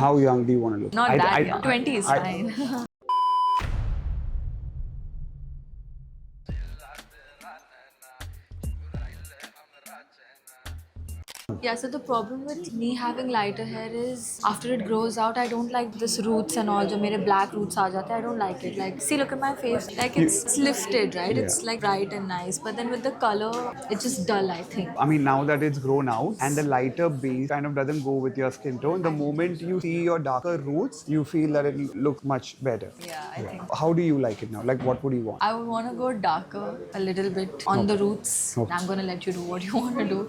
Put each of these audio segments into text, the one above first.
How young do you want to look? Not that young. 20 is fine. Yeah, so the problem with me having lighter hair is after it grows out, I don't like this roots and all. जो मेरे black roots आ जाते हैं, I don't like it. Like, see, look at my face. Like, it's lifted, right? Yeah. It's like bright and nice. But then with the color, it's just dull, I think. I mean, now that it's grown out and the lighter base kind of doesn't go with your skin tone, the moment you see your darker roots, you feel that it looks much better. Yeah, I think. How do you like it now? Like, what would you want? I would want to go darker a little bit on the roots. Okay. I'm going to let you do what you want to do.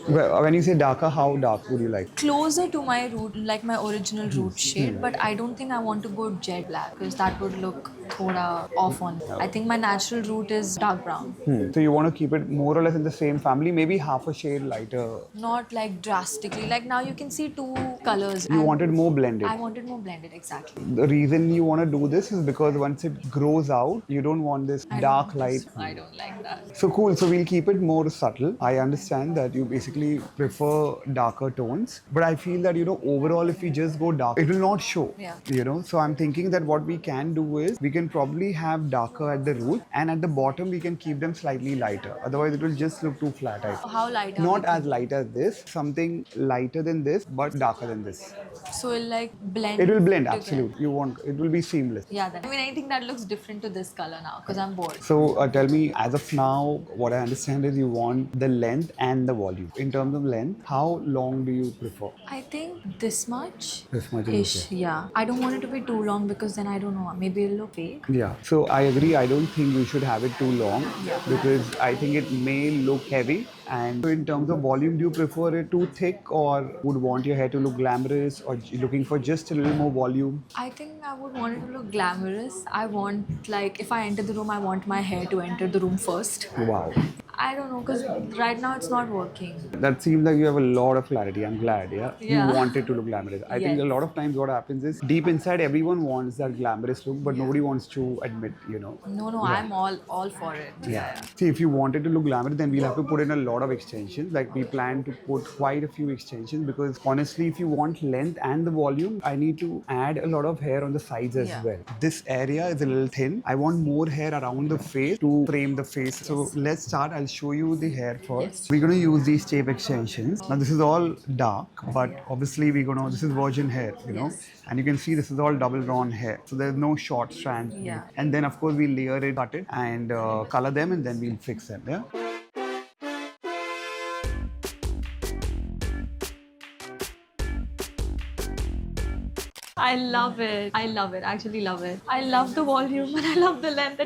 When you say darker, how dark would you like? Closer to my root, like my original root shade, but I don't think I want to go jet black because that would look thoda off on. I think my natural root is dark brown. So you want to keep it more or less in the same family, maybe half a shade lighter. Not like drastically. Like now you can see two colors. You want it more blended. I want it more blended, exactly. The reason you want to do this is because once it grows out, you don't want this dark light. I don't like that. So cool. So we'll keep it more subtle. I understand that you basically prefer darker tones, but I feel that, overall, if we just go dark, it will not show. Yeah. So I'm thinking that what we can do is we can probably have darker at the root, and at the bottom we can keep them slightly lighter. Otherwise, it will just look too flat. How light are Not we as light as this, something lighter than this, but darker than this. So it'll like blend. It will blend, together. absolutely. It will be seamless. Yeah, I mean anything that looks different to this color now because I'm bored. So tell me, as of now, what I understand is you want the length and the volume. In terms of length, how long do you prefer? I think this much. This much is Ish, okay. yeah. I don't want it to be too long because then I don't know, maybe it'll look fake. Yeah, so I agree. I don't think you should have it too long because I think it may look heavy. And so in terms of volume, do you prefer it too thick or would want your hair to look glamorous or looking for just a little more volume? I think I would want it to look glamorous. I want, like, if I enter the room, I want my hair to enter the room first. Wow. I don't know, because right now it's not working. That seems like you have a lot of clarity. I'm glad, Yeah. You want it to look glamorous. I think a lot of times what happens is deep inside everyone wants that glamorous look, but nobody wants to admit, No, I'm all for it. Yeah. See, if you want it to look glamorous, then we'll have to put in a lot of extensions. Like we plan to put quite a few extensions because honestly, if you want length and the volume, I need to add a lot of hair on the sides as well. This area is a little thin. I want more hair around the face to frame the face. So let's start. I'll show you the hair first. We're going to use these tape extensions. Now this is all dark, but obviously this is virgin hair, and you can see this is all double drawn hair. So there's no short strands. Yeah. And then of course we'll layer it, cut it and color them and then we'll fix them. Yeah. I love it. Actually love it. I love the volume and I love the length.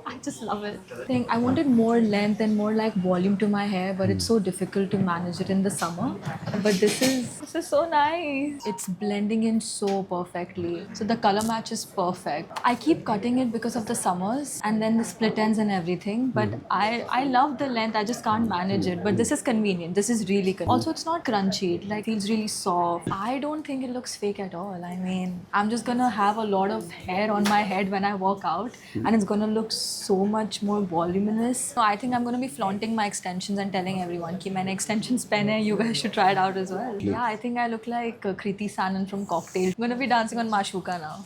I just love it. I wanted more length and more like volume to my hair, but it's so difficult to manage it in the summer. But this is so nice. It's blending in so perfectly. So the color match is perfect. I keep cutting it because of the summers and then the split ends and everything. But I love the length. I just can't manage it. But this is convenient. This is really convenient. Also, it's not crunchy. It like feels really soft. I don't think it looks fake at all. I mean, I'm just gonna have a lot of hair on my head when I walk out and it's gonna look so much more voluminous. So I think I'm gonna be flaunting my extensions and telling everyone कि मैंने extensions पहने हैं, you guys should try it out as well. Yeah, I think I look like Kriti Sanon from Cocktail. I'm gonna be dancing on Mashuka now.